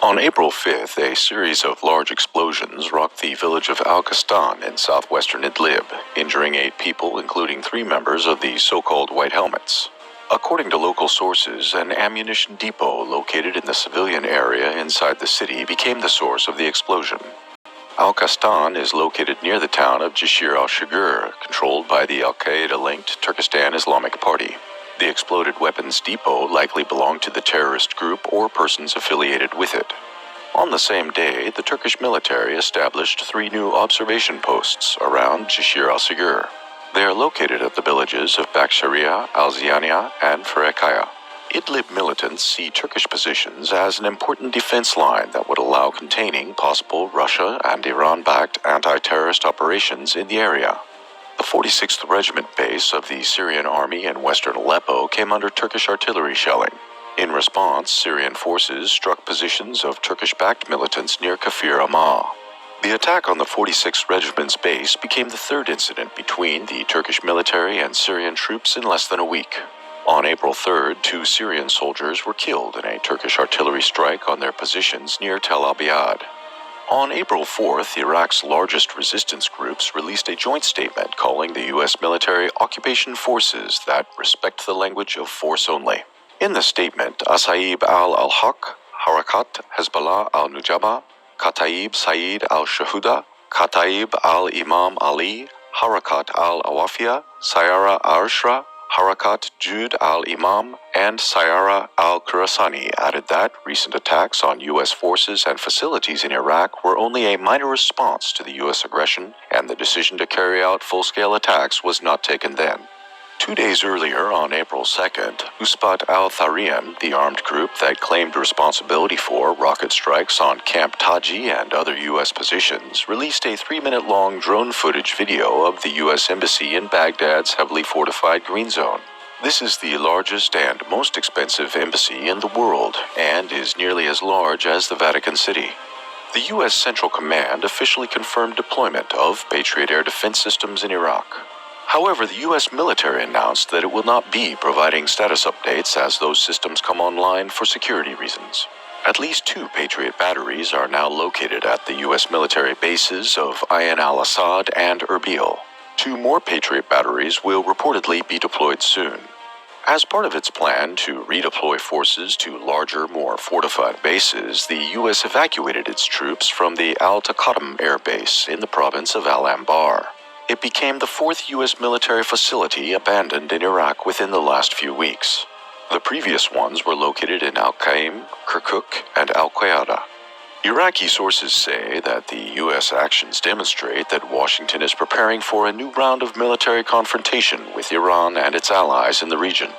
On April 5th, a series of large explosions rocked the village of Al-Qastan in southwestern Idlib, injuring 8 people, including 3 members of the so-called White Helmets. According to local sources, an ammunition depot located in the civilian area inside the city became the source of the explosion. Al-Qastan is located near the town of Jashir al-Shagur, controlled by the Al-Qaeda-linked Turkestan Islamic Party. The exploded weapons depot likely belonged to the terrorist group or persons affiliated with it. On the same day, the Turkish military established 3 new observation posts around Jashir al-Shagur. They are located at the villages of Baksharia, Al-Ziania, and Ferekaya. Idlib militants see Turkish positions as an important defense line that would allow containing possible Russia and Iran-backed anti-terrorist operations in the area. The 46th Regiment base of the Syrian army in western Aleppo came under Turkish artillery shelling. In response, Syrian forces struck positions of Turkish-backed militants near Kafir Ammah. The attack on the 46th Regiment's base became the 3rd incident between the Turkish military and Syrian troops in less than a week. On April 3rd, 2 Syrian soldiers were killed in a Turkish artillery strike on their positions near Tel Abyad. On April 4th, Iraq's largest resistance groups released a joint statement calling the U.S. military occupation forces that respect the language of force only. In the statement, Asaib al-Haq, Harakat Hezbollah al-Nujaba, Kataib Saeed al-Shahuda, Kataib al-Imam Ali, Harakat al-Awafia, Sayara al-Ashra, Harakat Jud al-Imam, and Sayara al-Khurasani added that recent attacks on U.S. forces and facilities in Iraq were only a minor response to the U.S. aggression, and the decision to carry out full-scale attacks was not taken then. 2 days earlier, on April 2nd, Usbat al-Tharian, the armed group that claimed responsibility for rocket strikes on Camp Taji and other U.S. positions, released a 3-minute-long drone footage video of the U.S. Embassy in Baghdad's heavily fortified Green Zone. This is the largest and most expensive embassy in the world, and is nearly as large as the Vatican City. The U.S. Central Command officially confirmed deployment of Patriot air defense systems in Iraq. However, the U.S. military announced that it will not be providing status updates as those systems come online for security reasons. At least 2 Patriot batteries are now located at the U.S. military bases of Ain al-Assad and Erbil. 2 more Patriot batteries will reportedly be deployed soon. As part of its plan to redeploy forces to larger, more fortified bases, the U.S. evacuated its troops from the Al-Taqaddum Air Base in the province of Al-Anbar. It became the 4th U.S. military facility abandoned in Iraq within the last few weeks. The previous ones were located in Al-Qaim, Kirkuk, and Al-Qaeda. Iraqi sources say that the U.S. actions demonstrate that Washington is preparing for a new round of military confrontation with Iran and its allies in the region.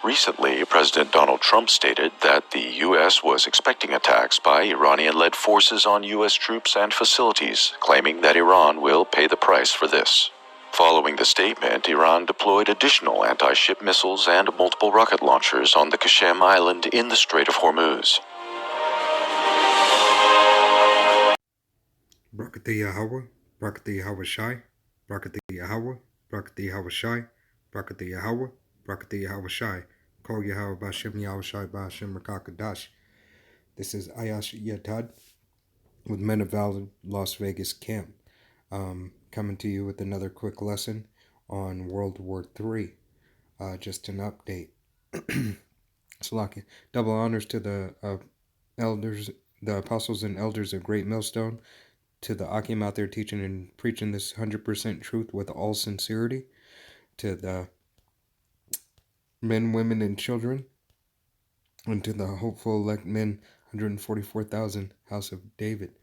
Recently, President Donald Trump stated that the U.S. was expecting attacks by Iranian-led forces on U.S. troops and facilities, claiming that Iran will pay the price for this. Following the statement, Iran deployed additional anti-ship missiles and multiple rocket launchers on the Qasem Island in the Strait of Hormuz. Brakati Yahweh, Brakati Yahweh Shai, Brakati Yahweh, Brakati Yahweh Shai, Brakati Yahweh, Brakati Yahweh Shai, Kol Yahweh Bashem Yahweh Shai Bashem Rakakadash. This is Ayash Yatad with Men of Valor Las Vegas Camp, coming to you with another quick lesson on World War III. Just an update. Slaki. Double honors to the elders, the apostles and elders of Great Millstone, to the Akim out there teaching and preaching this 100% truth with all sincerity, to the men, women, and children, and to the hopeful elect men, 144,000, House of David.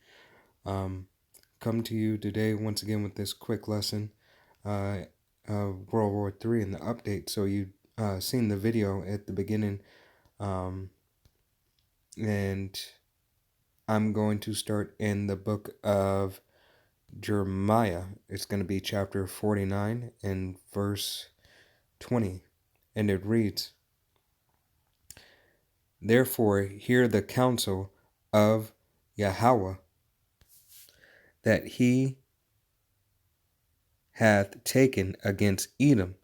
Come to you today once again with this quick lesson of World War III and the update. So you've seen the video at the beginning, and I'm going to start in the book of Jeremiah. It's going to be chapter 49 and verse 20. And it reads, "Therefore hear the counsel of Yahweh, that he hath taken against Edom,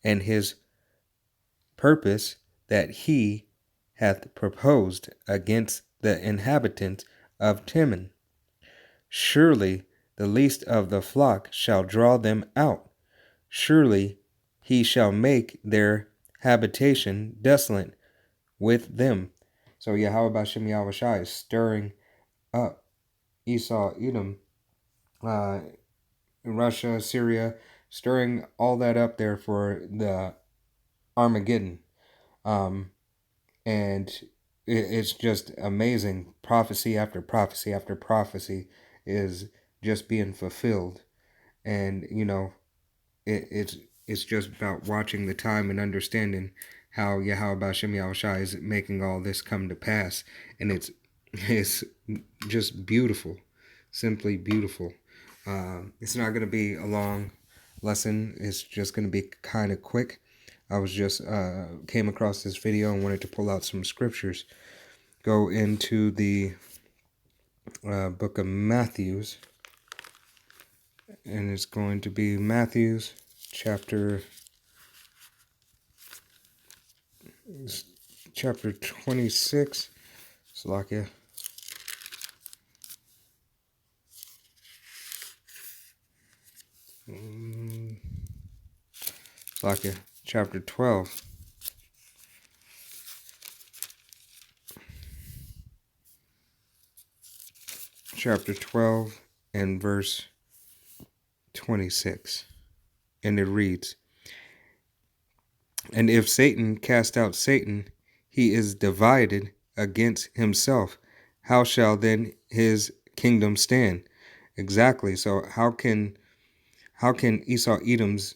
and his purpose that he hath proposed against the inhabitants of Teman. Surely the least of the flock shall draw them out. Surely he shall make their habitation desolate with them. So Yahweh Bashem Yahushai is stirring up Esau, Edom, Russia, Syria, stirring all that up there for the Armageddon. And it's just amazing. Prophecy after prophecy after prophecy is just being fulfilled. And, you know, it's just about watching the time and understanding how Yahweh Bashem Yahushai is making all this come to pass. And it's just beautiful, simply beautiful. It's not going to be a long lesson. It's just going to be kind of quick. I was just came across this video and wanted to pull out some scriptures. Go into the book of Matthews, and it's going to be Matthews chapter 26. Salakia. Salakia. Chapter 12. Chapter 12 and verse 26. And it reads, "And if Satan cast out Satan, he is divided against himself. How shall then his kingdom stand?" Exactly. So how can Esau Edom's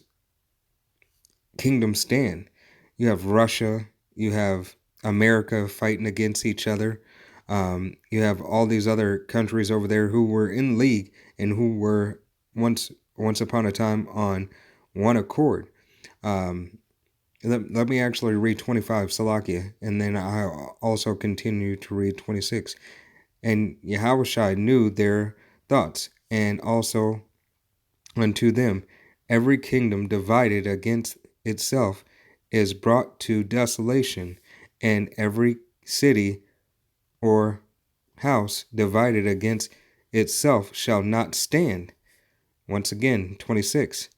kingdom stand? You have Russia, you have America fighting against each other. You have all these other countries over there who were in league and who were once upon a time on one accord. Let me actually read 25, Salakia, and then I'll also continue to read 26. "And Yahushua knew their thoughts, and also unto them every kingdom divided against itself is brought to desolation, and every city or house divided against itself shall not stand." Once again, 26.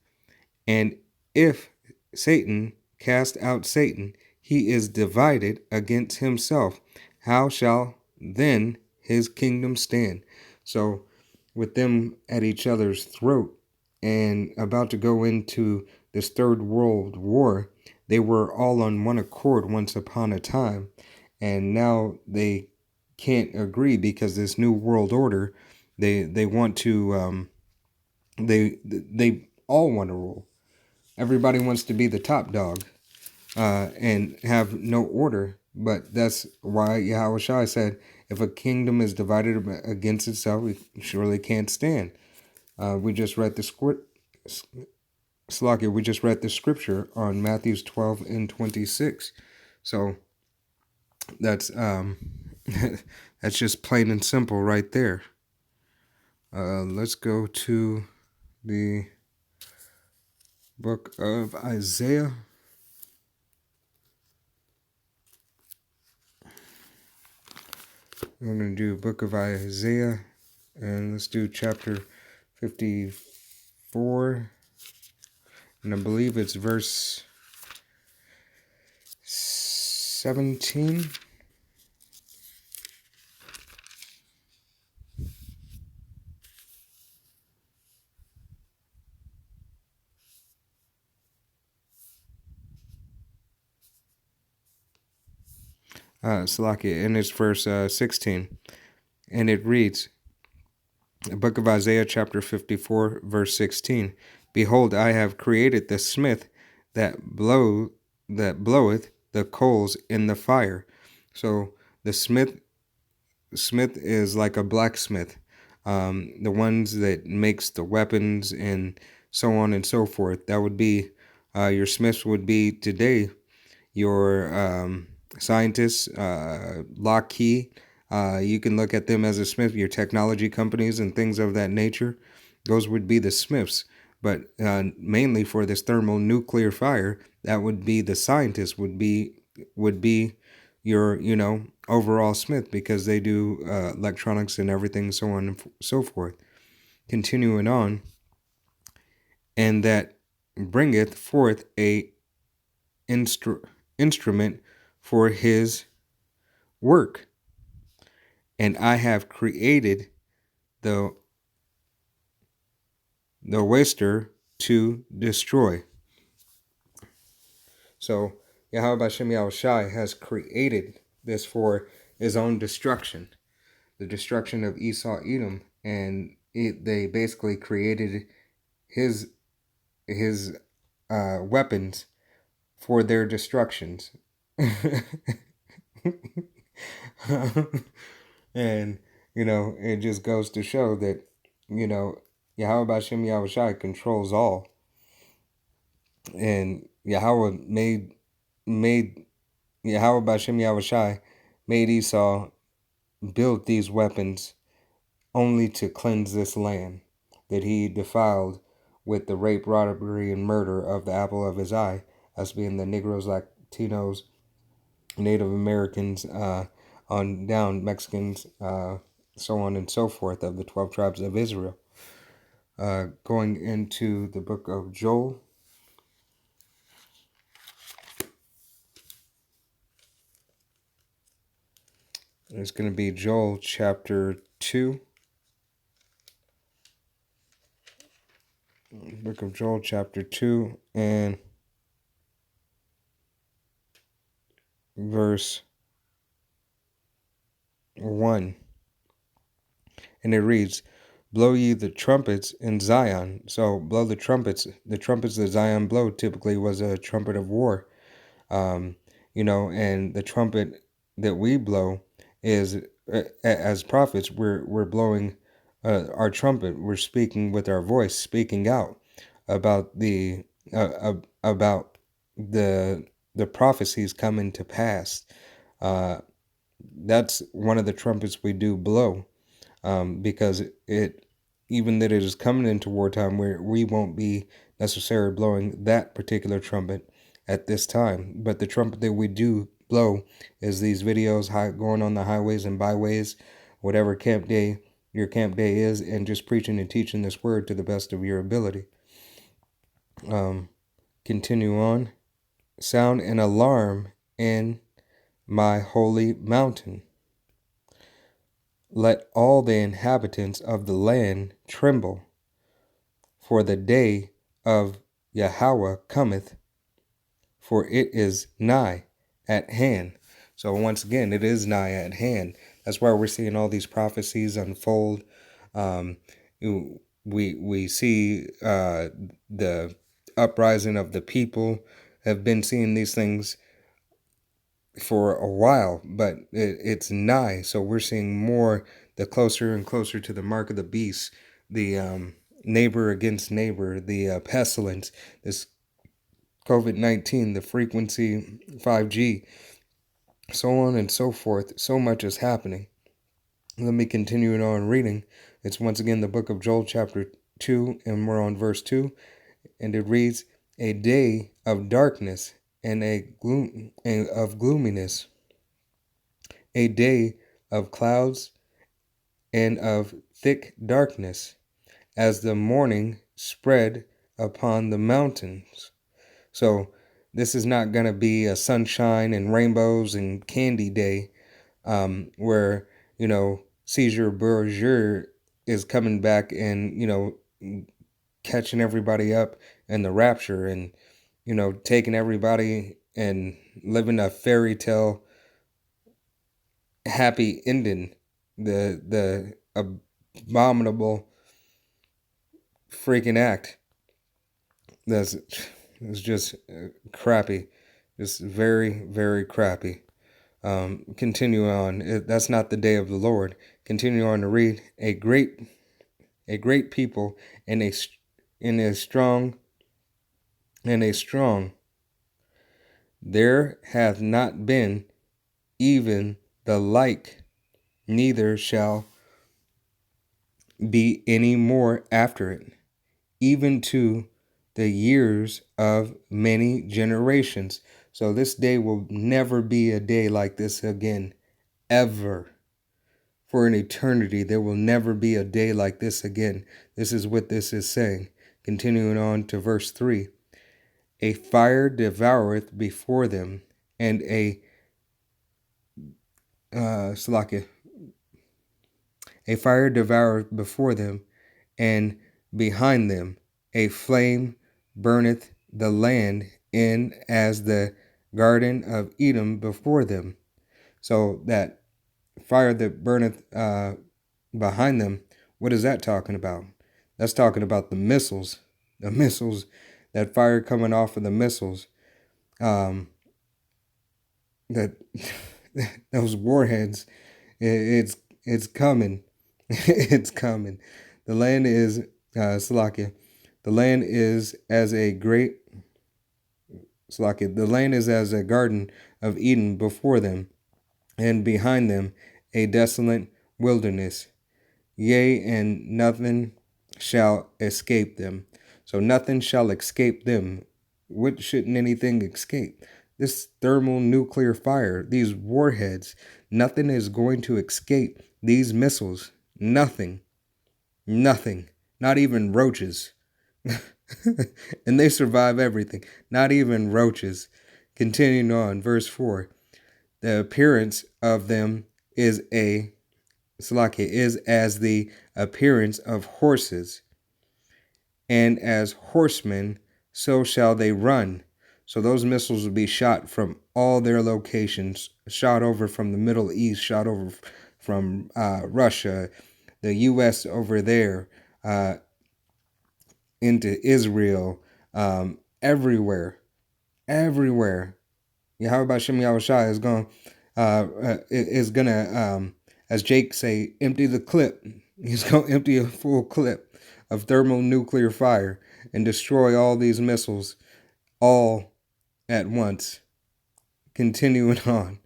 "And if Satan cast out Satan, he is divided against himself. How shall then his kingdom stand?" So with them at each other's throat and about to go into this third world war, they were all on one accord once upon a time, and now they can't agree because this new world order, they want to they all want to rule. Everybody wants to be the top dog and have no order. But that's why Yahushua said, if a kingdom is divided against itself, it surely can't stand. We just read the we just read the scripture on Matthew 12 and 26. So that's that's just plain and simple right there. Let's go to the book of Isaiah. I'm going to do book of Isaiah, and let's do chapter 54, and I believe it's verse 17. Salakia, and it's verse 16, and it reads, the book of Isaiah chapter 54 verse 16, "Behold, I have created the smith that bloweth the coals in the fire." So the smith is like a blacksmith, the ones that makes the weapons and so on and so forth. That would be your smiths would be today your scientists, Lockheed. You can look at them as a smith, your technology companies and things of that nature. Those would be the smiths. But mainly for this thermonuclear fire, that would be the scientists would be your overall smith, because they do electronics and everything, so on and so forth. Continuing on, and that bringeth forth a instrument for his work, and I have created the waster to destroy. So Yahweh Bashem Yahushai has created this for his own destruction, the destruction of Esau Edom, and they basically created his weapons for their destructions. And it just goes to show that Yahweh Bashem Yahushai controls all, and Yahweh made Yahweh Bashem Yahushai made Esau build these weapons only to cleanse this land that he defiled with the rape, robbery, and murder of the apple of his eye, as being the Negroes, Latinos, Native Americans, on down, Mexicans, so on and so forth, of the 12 tribes of Israel. Going into the book of Joel. It's going to be Joel chapter 2. Book of Joel chapter 2 and verse 1. And it reads, blow ye the trumpets in Zion. So blow the trumpets. The trumpets that Zion blow typically was a trumpet of war. And the trumpet that we blow is, as prophets, we're blowing our trumpet. We're speaking with our voice, speaking out about the prophecies coming to pass. That's one of the trumpets we do blow, because even that it is coming into wartime, where we won't be necessarily blowing that particular trumpet at this time. But the trumpet that we do blow is these videos going on the highways and byways, whatever your camp day is, and just preaching and teaching this word to the best of your ability. Continue on. Sound an alarm in my holy mountain. Let all the inhabitants of the land tremble, for the day of Yahweh cometh, for it is nigh at hand. So once again, it is nigh at hand. That's why we're seeing all these prophecies unfold. We see the uprising of the people. Have been seeing these things for a while, but it's nigh. So we're seeing more, the closer and closer to the mark of the beast, the neighbor against neighbor, the pestilence, this COVID-19, the frequency 5G, so on and so forth. So much is happening. Let me continue on reading. It's once again the book of Joel chapter 2, and we're on verse 2, and it reads, a day of darkness and of gloominess, a day of clouds and of thick darkness, as the morning spread upon the mountains. So this is not going to be a sunshine and rainbows and candy day, where Caesar Borgia is coming back and catching everybody up in the rapture, and taking everybody and living a fairy tale happy ending. The abominable freaking act that's just crappy, just very, very crappy. Continue on. That's not the day of the Lord. Continue on to read. A great people and a strong. There hath not been even the like, neither shall be any more after it, even to the years of many generations. So this day will never be a day like this again, ever. For an eternity, there will never be a day like this again. This is what this is saying. Continuing on to verse 3. A fire devoureth before them, and a fire devoureth before them, and behind them a flame burneth the land in as the garden of Eden before them. So that fire that burneth behind them, what is that talking about? That's talking about the missiles. The missiles, that fire coming off of the missiles. That those warheads, it's coming. It's coming. The land is Salakia. The land is as a great Salakia. The land is as a garden of Eden before them, and behind them a desolate wilderness. Yea, and nothing shall escape them. So nothing shall escape them. What shouldn't anything escape? This thermonuclear fire, these warheads, nothing is going to escape these missiles. Nothing. Nothing. Not even roaches. And they survive everything. Not even roaches. Continuing on, verse 4. The appearance of them is as the appearance of horses, and as horsemen, so shall they run. So those missiles will be shot from all their locations, shot over from the Middle East, shot over from Russia, the U.S. over there, into Israel, everywhere. Yahweh Shem Yahushua is gonna, as Jake say, empty the clip. He's gonna empty a full clip of thermonuclear fire and destroy all these missiles all at once. Continuing on,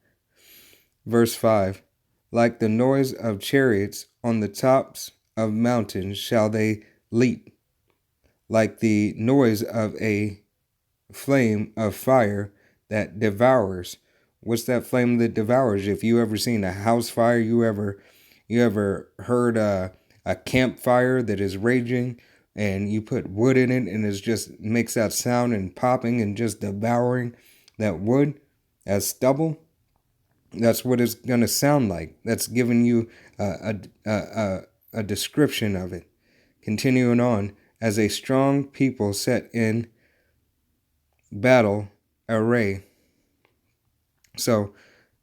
verse 5. Like the noise of chariots on the tops of mountains shall they leap, like the noise of a flame of fire that devours. What's that flame that devours? If you ever seen a house fire, you ever heard a campfire that is raging, and you put wood in it and it just makes that sound and popping and just devouring that wood as stubble? That's what it's gonna sound like. That's giving you a description of it. Continuing on, as a strong people set in battle array. So,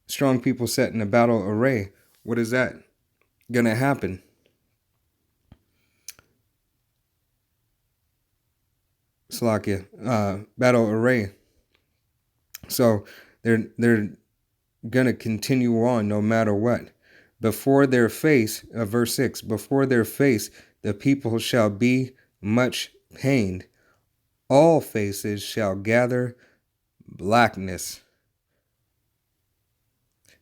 strong people set in a battle array. What is that gonna happen? Salakia, battle array. So they're gonna continue on no matter what. Before their face, verse 6. Before their face, the people shall be much pained. All faces shall gather blackness.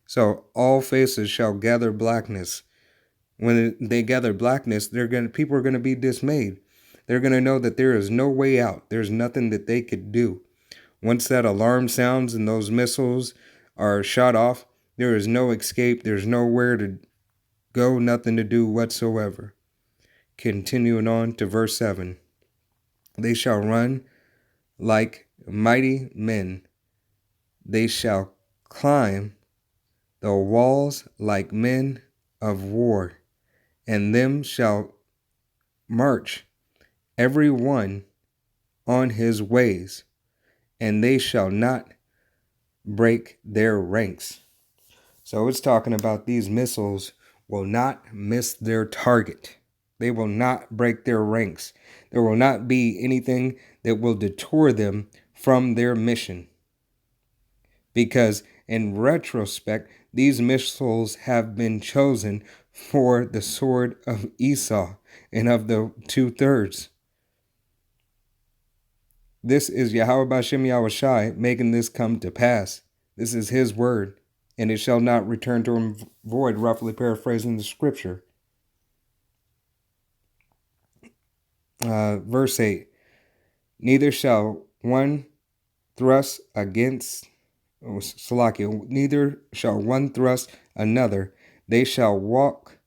So all faces shall gather blackness. When they gather blackness, people are gonna be dismayed. They're gonna know that there is no way out. There's nothing that they could do. Once that alarm sounds and those missiles are shot off, there is no escape. There's nowhere to go, nothing to do whatsoever. Continuing on to verse 7. They shall run like mighty men. They shall climb the walls like men of war, and them shall march every one on his ways, and they shall not break their ranks. So it's talking about these missiles will not miss their target. They will not break their ranks. There will not be anything that will detour them from their mission. Because in retrospect, these missiles have been chosen for the sword of Esau and of the 2/3. This is Yahweh Bashem Yahushai making this come to pass. This is his word, and it shall not return to him void, roughly paraphrasing the scripture. Verse 8. Neither shall one thrust against Salakia, neither shall one thrust another. They shall walk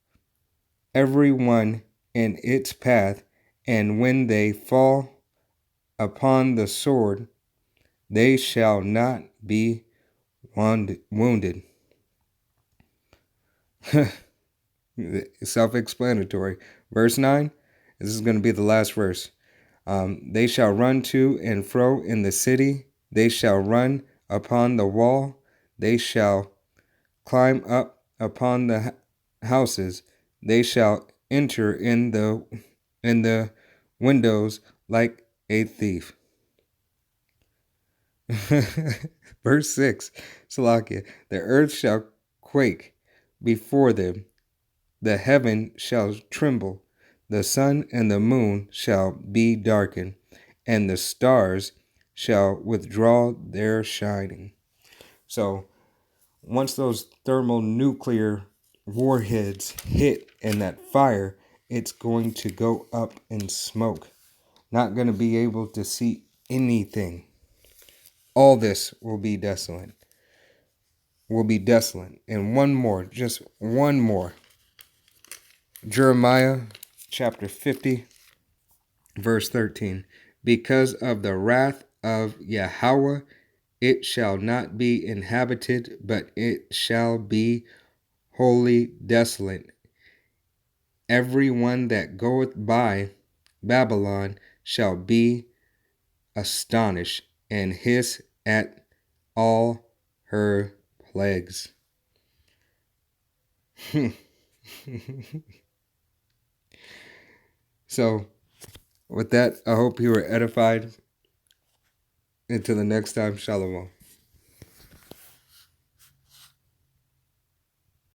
every one in its path, and when they fall upon the sword, they shall not be wounded. Self-explanatory. Verse 9, this is going to be the last verse. They shall run to and fro in the city. They shall run upon the wall. They shall climb up upon the houses. They shall enter in the windows like a thief. Verse 6, Salakia, the earth shall quake before them, the heaven shall tremble, the sun and the moon shall be darkened, and the stars shall withdraw their shining. So once those thermonuclear warheads hit in that fire, it's going to go up in smoke. Not going to be able to see anything. All this will be desolate. And one more, just one more. Jeremiah chapter 50, verse 13. Because of the wrath of Yahweh, it shall not be inhabited, but it shall be wholly desolate. Every one that goeth by Babylon shall be astonished and hiss at all her plagues. So, with that, I hope you were edified. Until the next time, Shalom.